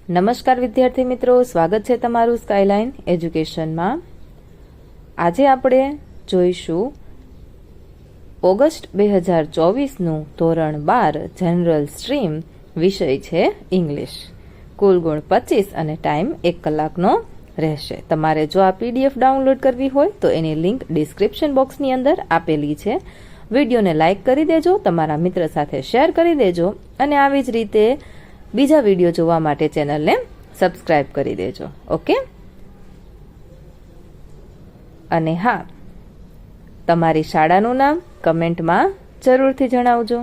નમસ્કાર વિદ્યાર્થી મિત્રો, સ્વાગત છે તમારું સ્કાયલાઇન એજ્યુકેશનમાં। આજે આપણે જોઈશું ઓગસ્ટ 2024નું ધોરણ 12 જનરલ સ્ટ્રીમ વિષય છે ઇંગ્લિશ। કુલ ગુણ 25 અને ટાઈમ 1 કલાકનો રહેશે। તમારે જો આ પીડીએફ ડાઉનલોડ કરવી હોય તો એની લિંક ડિસ્ક્રિપ્શન બોક્સની અંદર આપેલી છે। વિડીયોને લાઇક કરી દેજો, તમારા મિત્ર સાથે શેર કરી દેજો અને આવી જ રીતે બીજા વિડીયો જોવા માટે ચેનલને સબસ્ક્રાઇબ કરી દેજો। ઓકે, અને હા, તમારી શાળાનું નામ કમેન્ટમાં જરૂરથી જણાવજો।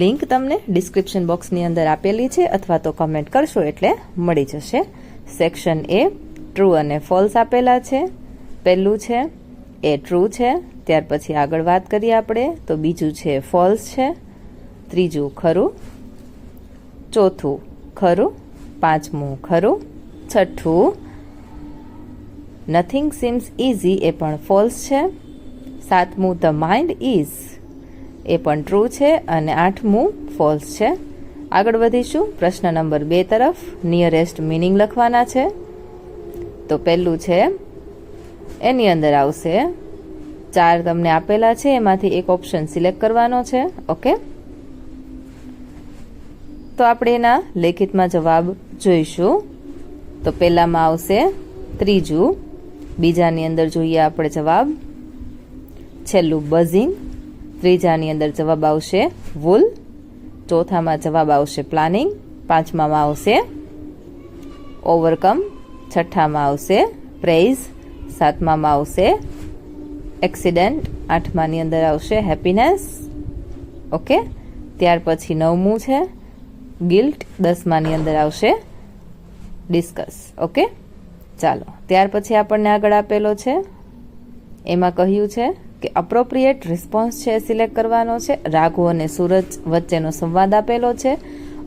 લિંક તમને ડિસ્ક્રિપ્શન બોક્સની અંદર આપેલી છે અથવા તો કમેન્ટ કરશો એટલે મળી જશે। સેક્શન એ ટ્રુ અને ફોલ્સ આપેલા છે। પહેલું છે એ ટ્રુ છે, ત્યાર પછી આગળ વાત કરીએ આપણે તો બીજું છે ફોલ્સ છે, ત્રીજું ખરું, ચોથું ખરું, પાંચમું ખરું, છઠ્ઠું નથિંગ સીમ્સ ઇઝી એ પણ ફોલ્સ છે, સાતમું ધ માઇન્ડ ઇઝ એ પણ ટ્રુ છે અને આઠમું ફોલ્સ છે। આગળ વધીશું પ્રશ્ન નંબર 2 તરફ। નિયરેસ્ટ મિનિંગ લખવાના છે। તો પહેલું છે એની અંદર આવશે 4 તમને આપેલા છે, એમાંથી એક ઓપ્શન સિલેક્ટ કરવાનો છે। ઓકે, તો આપણે એના લેખિતમાં જવાબ જોઈશું। તો પહેલામાં આવશે ત્રીજું, બીજાની અંદર જોઈએ આપણે જવાબ, છેલ્લું બઝિંગ, ત્રીજાની અંદર જવાબ આવશે વૂલ, ચોથામાં જવાબ આવશે પ્લાનિંગ, પાંચમામાં આવશે ઓવરકમ, છઠ્ઠામાં આવશે પ્રેઇઝ, સાતમામાં આવશે એક્સિડન્ટ, આઠમાની અંદર આવશે હેપીનેસ। ઓકે, ત્યાર પછી નવમું છે ગિલ્ટ, દસમાની અંદર આવશે ડિસ્કસ। ઓકે, ચાલો ત્યાર પછી આપણને આગળ આપેલો છે, એમાં કહ્યું છે કે અપ્રોપ્રિએટ રિસ્પોન્સ છે સિલેક્ટ કરવાનો છે। રાઘુ અને સૂરજ વચ્ચેનો સંવાદ આપેલો છે।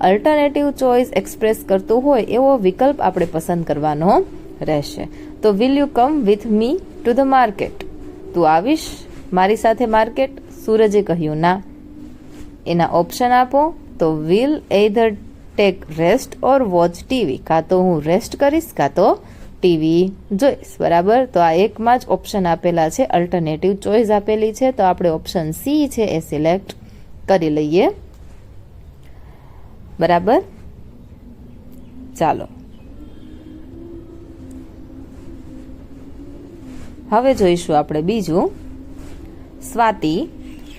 અલ્ટરનેટિવ ચોઇસ એક્સપ્રેસ કરતું હોય એવો વિકલ્પ આપણે પસંદ કરવાનો રહેશે। તો will you come with me to the market, તું આવીશ મારી સાથે માર્કેટ? સૂરજે કહ્યું ના। એના ઓપ્શન આપો તો will either tech rest or watch TV, કાં તો હું રેસ્ટ કરીશ કાં તો ટીવી જોઈશ। બરાબર, તો આ એકમાં જ ઓપ્શન આપેલા છે, અલ્ટરનેટિવ ચોઇસ આપેલી છે, તો આપણે ઓપ્શન સી છે એ સિલેક્ટ કરી લઈએ। બરાબર, ચાલો હવે જોઈશું આપણે બીજું। Swati,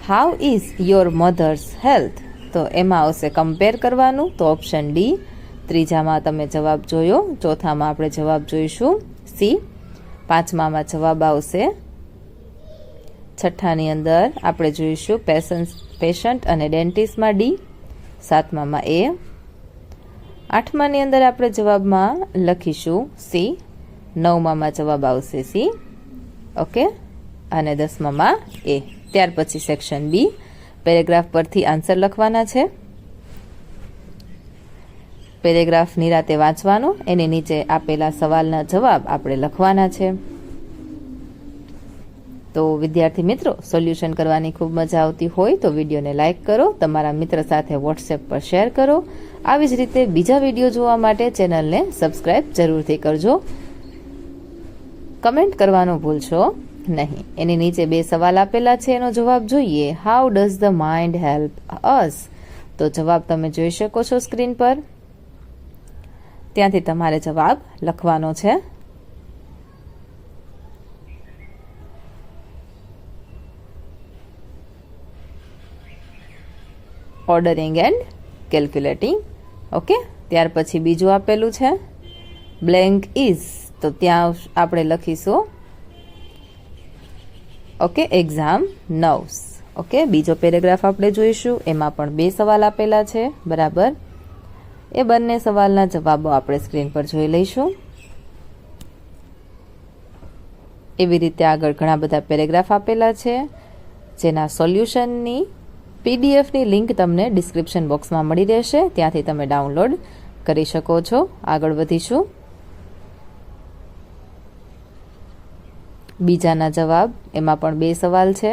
how is your mothers health? તો એમાં આવશે કમ્પેર કરવાનું, તો ઓપ્શન ડી। ત્રીજામાં તમે જવાબ જોયો, ચોથામાં આપણે જવાબ જોઈશું સી, પાંચમામાં જવાબ આવશે, છઠ્ઠાની અંદર આપણે જોઈશું પેશન્ટ અને ડેન્ટિસ્ટમાં ડી, સાતમામાં એ, આઠમાની અંદર આપણે જવાબમાં લખીશું સી, નવમામાં જવાબ આવશે સી। ઓકે, અને 10મામાં એ। ત્યાર પછી સેક્શન બી, પેરેગ્રાફ પરથી આન્સર લખવાના છે। પેરેગ્રાફ નિરાતે વાંચવાનો, એની નીચે આપેલા સવાલના જવાબ આપણે લખવાના છે। તો વિદ્યાર્થી મિત્રો, સોલ્યુશન કરવાની ખૂબ મજા આવતી હોય તો વિડીયોને લાઇક કરો, તમારા મિત્ર સાથે વોટ્સએપ પર શેર કરો। આવી જ રીતે બીજા વિડીયો જોવા માટે ચેનલને સબસ્ક્રાઇબ જરૂરથી કરજો। કમેન્ટ કરવાનું ભૂલશો નહીં। એની નીચે 2 સવાલ આપેલા છે, એનો જવાબ જોઈએ। How does the mind help us? તો જવાબ તમે જોઈ શકો છો સ્ક્રીન પર, ત્યાંથી તમારે જવાબ લખવાનો છે। Ordering and calculating. ઓકે, ત્યાર પછી બીજું આપેલું છે બ્લેન્ક ઇઝ, તો ત્યાં આપણે લખીશું ઓકે એક્ઝામ નર્વ્સ। ઓકે, બીજો પેરેગ્રાફ આપણે જોઈશું, એમાં પણ 2 સવાલ આપેલા છે। બરાબર, એ બંને સવાલના જવાબો આપણે સ્ક્રીન પર જોઈ લઈશું। એવી રીતે આગળ ઘણા બધા પેરેગ્રાફ આપેલા છે, જેના સોલ્યુશનની પીડીએફની લિંક તમને ડિસ્ક્રિપ્શન બોક્સમાં મળી રહેશે, ત્યાંથી તમે ડાઉનલોડ કરી શકો છો। આગળ વધીશું। બીજાના જવાબ, એમાં પણ 2 સવાલ છે।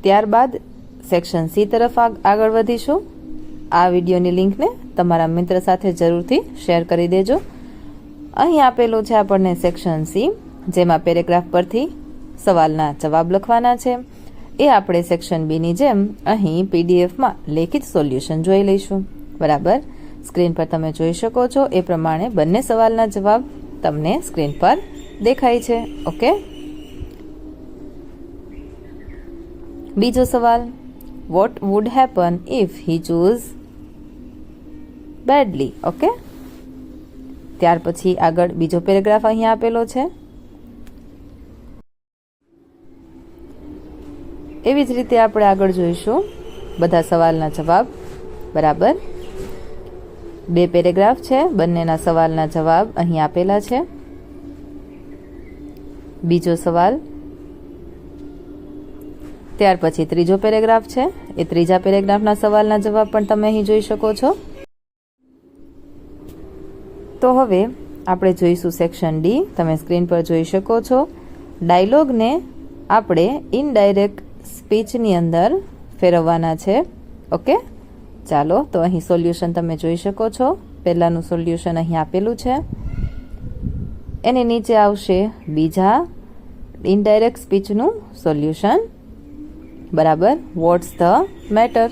ત્યારબાદ સેક્શન સી તરફ આગળ વધીશું. આ વિડીયોની લિંકને તમારા મિત્ર સાથે જરૂરથી શેર કરી દેજો. અહીં આપેલું છે આપણને સેક્શન સી, જેમાં પેરેગ્રાફ પરથી સવાલના જવાબ લખવાના છે. એ આપણે સેક્શન બીની જેમ અહીં પીડીએફમાં લેખિત સોલ્યુશન જોઈ લઈશું. બરાબર, સ્ક્રીન પર તમે જોઈ શકો છો એ પ્રમાણે બંને સવાલના જવાબ તમને સ્ક્રીન પર દેખાય છે. ઓકે, બીજો સવાલ, what would happen if he choose badly. Okay, ત્યાર પછી આગળ બીજો પેરેગ્રાફ અહીંયા આપેલો છે. એવી જ રીતે આપણે આગળ જોઈશું બધા સવાલના જવાબ. બરાબર, બે પેરેગ્રાફ છે, બંનેના સવાલના જવાબ અહીં આપેલા છે. બીજો સવાલ, ત્યાર પછી ત્રીજો પેરેગ્રાફ છે. એ ત્રીજા પેરેગ્રાફના સવાલના જવાબ પણ તમે અહીં જોઈ શકો છો. તો હવે આપણે જોઈશું સેક્શન ડી. તમે સ્ક્રીન પર જોઈ શકો છો. ડાયલોગને આપણે ઇનડાયરેક્ટ સ્પીચની અંદર ફેરવવાના છે. ઓકે, ચાલો તો અહીં સોલ્યુશન તમે જોઈ શકો છો. પહેલાનું સોલ્યુશન અહીં આપેલું છે. એની નીચે આવશે બીજા ઇનડાયરેક્ટ સ્પીચનું સોલ્યુશન. બરાબર, what's the matter.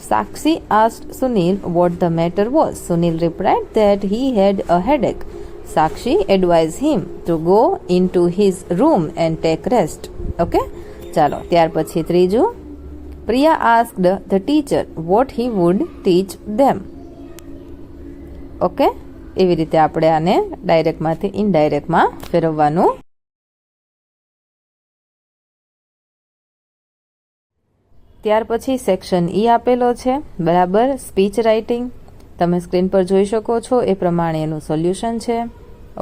Sakshi asked Sunil what the matter was. Sunil replied that he had a headache. Sakshi advised him to go into his room and take rest. Okay, ચાલો ત્યાર પછી ત્રીજું, Priya asked the teacher what he would teach them. Okay, એવી રીતે આપણે આને ડાયરેક્ટમાંથી ઇનડાયરેક્ટમાં ફેરવવાનું. ત્યાર પછી સેક્શન ઈ આપેલો છે. બરાબર, સ્પીચ રાઇટિંગ. તમે સ્ક્રીન પર જોઈ શકો છો એ પ્રમાણે એનું સોલ્યુશન છે.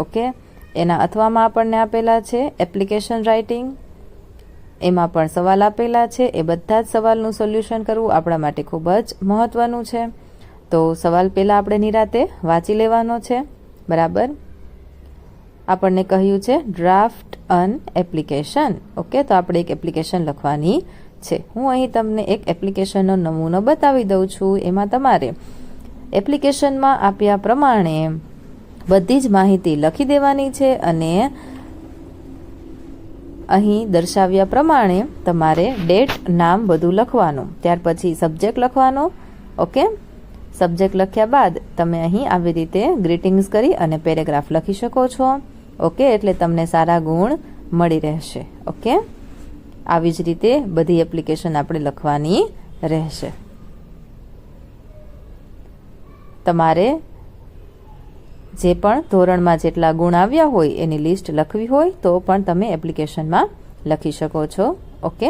ઓકે, એના અથવામાં આપણને આપેલા છે એપ્લિકેશન રાઇટિંગ. એમાં પણ સવાલ આપેલા છે. એ બધા જ સવાલનું સોલ્યુશન કરવું આપણા માટે ખૂબ જ મહત્વનું છે. તો સવાલ પહેલાં આપણે નિરાતે વાંચી લેવાનો છે. બરાબર, આપણને કહ્યું છે ડ્રાફ્ટ અન એપ્લિકેશન. ઓકે, તો આપણે એક એપ્લિકેશન લખવાની છે. હું અહીં તમને એક એપ્લિકેશનનો નમૂનો બતાવી દઉં છું. એમાં તમારે એપ્લિકેશનમાં આપ્યા પ્રમાણે બધી જ માહિતી લખી દેવાની છે અને અહીં દર્શાવ્યા પ્રમાણે તમારે ડેટ, નામ બધું લખવાનું. ત્યાર પછી સબ્જેક્ટ લખવાનો. ઓકે, સબ્જેક્ટ લખ્યા બાદ તમે અહીં આવી રીતે ગ્રીટિંગ્સ કરી અને પેરેગ્રાફ લખી શકો છો. ઓકે, એટલે તમને સારા ગુણ મળી રહેશે. ઓકે, આવી જ રીતે બધી એપ્લિકેશન આપણે લખવાની રહેશે. તમારે જે પણ ધોરણમાં જેટલા ગુણ આવ્યા હોય એની લિસ્ટ લખવી હોય તો પણ તમે એપ્લિકેશનમાં લખી શકો છો. ઓકે,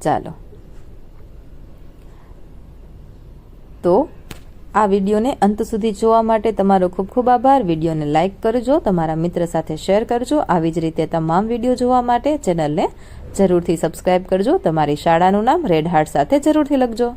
ચાલો તો આ વિડીયોને અંત સુધી જોવા માટે તમારો ખૂબ ખૂબ આભાર. વિડીયોને લાઇક કરજો, તમારા મિત્ર સાથે શેર કરજો. આવી જ રીતે તમામ વિડીયો જોવા માટે ચેનલને જરૂરથી સબસ્ક્રાઇબ કરજો. તમારી શાળાનું નામ રેડ હાર્ટ સાથે જરૂરથી લખજો.